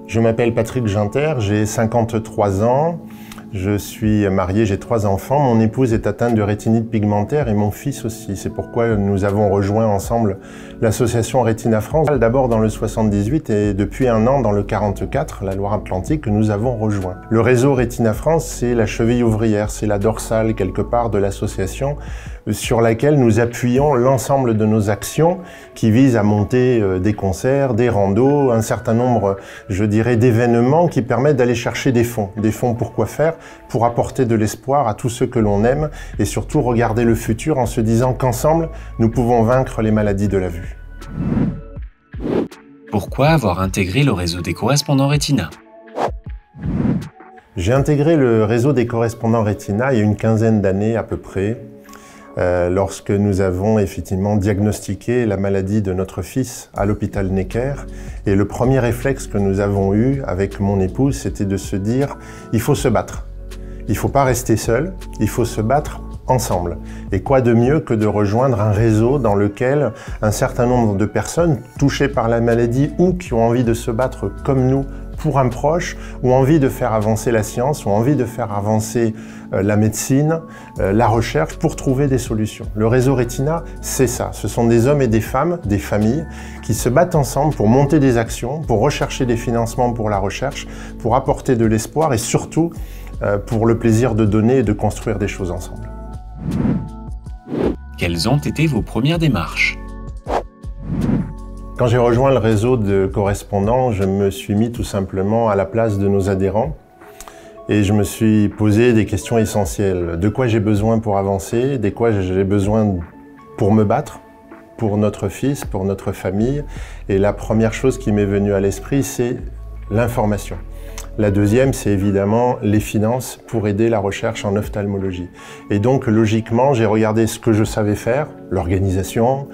Je m'appelle Patrick Ginter, j'ai 53 ans, je suis marié, j'ai 3 enfants. Mon épouse est atteinte de rétinite pigmentaire et mon fils aussi. C'est pourquoi nous avons rejoint ensemble l'association Retina France, d'abord dans le 78 et depuis un an dans le 44, la Loire-Atlantique, que nous avons rejoint. Le réseau Retina France, c'est la cheville ouvrière, c'est la dorsale quelque part de l'association sur laquelle nous appuyons l'ensemble de nos actions qui visent à monter des concerts, des randos, un certain nombre, je dirais, d'événements qui permettent d'aller chercher des fonds. Des fonds pour quoi faire? Pour apporter de l'espoir à tous ceux que l'on aime et surtout regarder le futur en se disant qu'ensemble, nous pouvons vaincre les maladies de la vue. Pourquoi avoir intégré le réseau des correspondants Retina? J'ai intégré le réseau des correspondants Retina il y a une quinzaine d'années à peu près, lorsque nous avons effectivement diagnostiqué la maladie de notre fils à l'hôpital Necker. Et le premier réflexe que nous avons eu avec mon épouse, c'était de se dire « il faut se battre ». Il ne faut pas rester seul, il faut se battre ensemble. Et quoi de mieux que de rejoindre un réseau dans lequel un certain nombre de personnes touchées par la maladie ou qui ont envie de se battre comme nous pour un proche, ou envie de faire avancer la science, ou envie de faire avancer la médecine, la recherche, pour trouver des solutions. Le réseau Retina, c'est ça. Ce sont des hommes et des femmes, des familles, qui se battent ensemble pour monter des actions, pour rechercher des financements pour la recherche, pour apporter de l'espoir et surtout pour le plaisir de donner et de construire des choses ensemble. Quelles ont été vos premières démarches? Quand j'ai rejoint le réseau de correspondants, je me suis mis tout simplement à la place de nos adhérents et je me suis posé des questions essentielles. De quoi j'ai besoin pour avancer? De quoi j'ai besoin pour me battre? Pour notre fils, pour notre famille? Et la première chose qui m'est venue à l'esprit, c'est l'information. La deuxième, c'est évidemment les finances pour aider la recherche en ophtalmologie. Et donc, logiquement, j'ai regardé ce que je savais faire, l'organisation,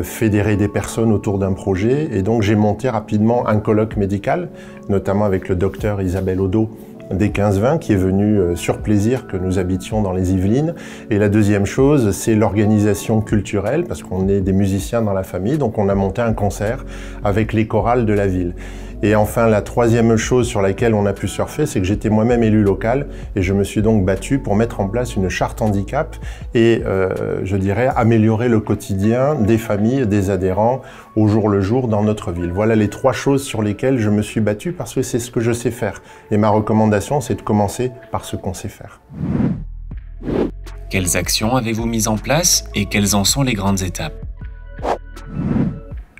fédérer des personnes autour d'un projet. Et donc, j'ai monté rapidement un colloque médical, notamment avec le docteur Isabelle Odo des 15-20, qui est venu sur plaisir que nous habitions dans les Yvelines. Et la deuxième chose, c'est l'organisation culturelle, parce qu'on est des musiciens dans la famille, donc on a monté un concert avec les chorales de la ville. Et enfin, la troisième chose sur laquelle on a pu surfer, c'est que j'étais moi-même élu local et je me suis donc battu pour mettre en place une charte handicap et, je dirais, améliorer le quotidien des familles, des adhérents au jour le jour dans notre ville. Voilà les 3 choses sur lesquelles je me suis battu parce que c'est ce que je sais faire. Et ma recommandation, c'est de commencer par ce qu'on sait faire. Quelles actions avez-vous mises en place et quelles en sont les grandes étapes?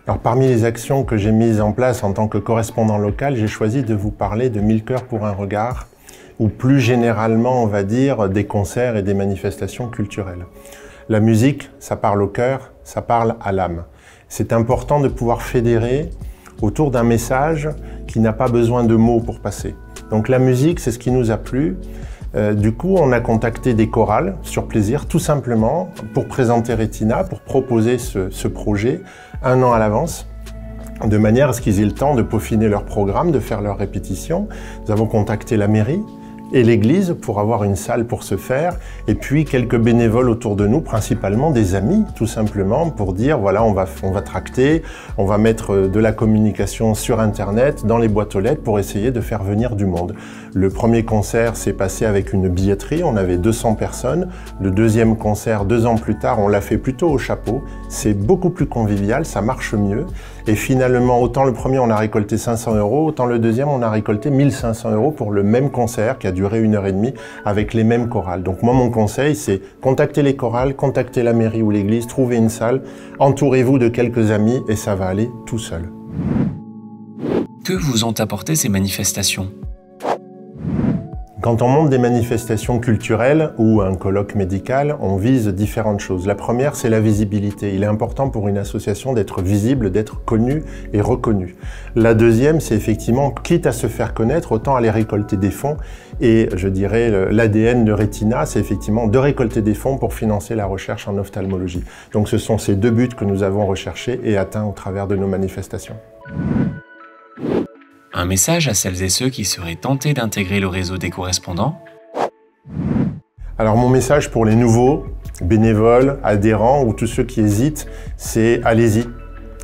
Alors, parmi les actions que j'ai mises en place en tant que correspondant local, j'ai choisi de vous parler de 1000 cœurs pour un regard, ou plus généralement, on va dire, des concerts et des manifestations culturelles. La musique, ça parle au cœur, ça parle à l'âme. C'est important de pouvoir fédérer autour d'un message qui n'a pas besoin de mots pour passer. Donc la musique, c'est ce qui nous a plu. Du coup, on a contacté des chorales sur plaisir, tout simplement, pour présenter Retina, pour proposer ce projet 1 an à l'avance, de manière à ce qu'ils aient le temps de peaufiner leur programme, de faire leurs répétitions. Nous avons contacté la mairie et l'église pour avoir une salle pour se faire, et puis quelques bénévoles autour de nous, principalement des amis, tout simplement, pour dire voilà, on va tracter, on va mettre de la communication sur Internet, dans les boîtes aux lettres, pour essayer de faire venir du monde. Le premier concert s'est passé avec une billetterie, on avait 200 personnes. Le deuxième concert, 2 ans plus tard, on l'a fait plutôt au chapeau. C'est beaucoup plus convivial, ça marche mieux. Et finalement, autant le premier, on a récolté 500 €, autant le deuxième, on a récolté 1500 € pour le même concert qui a duré 1 heure et demie avec les mêmes chorales. Donc moi, mon conseil, c'est contacter les chorales, contacter la mairie ou l'église, trouver une salle, entourez-vous de quelques amis et ça va aller tout seul. Que vous ont apporté ces manifestations? Quand on monte des manifestations culturelles ou un colloque médical, on vise différentes choses. La première, c'est la visibilité. Il est important pour une association d'être visible, d'être connue et reconnue. La deuxième, c'est effectivement, quitte à se faire connaître, autant aller récolter des fonds. Et je dirais, l'ADN de Retina, c'est effectivement de récolter des fonds pour financer la recherche en ophtalmologie. Donc ce sont ces 2 buts que nous avons recherchés et atteints au travers de nos manifestations. Un message à celles et ceux qui seraient tentés d'intégrer le réseau des correspondants? Alors mon message pour les nouveaux bénévoles, adhérents ou tous ceux qui hésitent, c'est allez-y.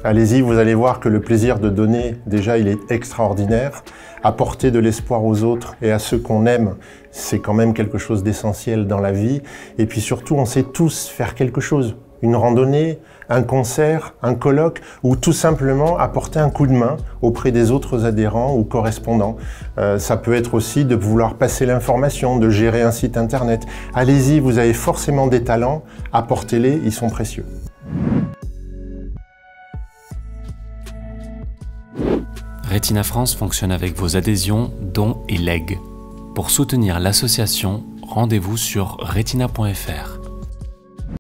Allez-y, vous allez voir que le plaisir de donner, déjà, il est extraordinaire. Apporter de l'espoir aux autres et à ceux qu'on aime, c'est quand même quelque chose d'essentiel dans la vie. Et puis surtout, on sait tous faire quelque chose. Une randonnée, un concert, un colloque, ou tout simplement apporter un coup de main auprès des autres adhérents ou correspondants. Ça peut être aussi de vouloir passer l'information, de gérer un site internet. Allez-y, vous avez forcément des talents, apportez-les, ils sont précieux. Retina France fonctionne avec vos adhésions, dons et legs. Pour soutenir l'association, rendez-vous sur retina.fr.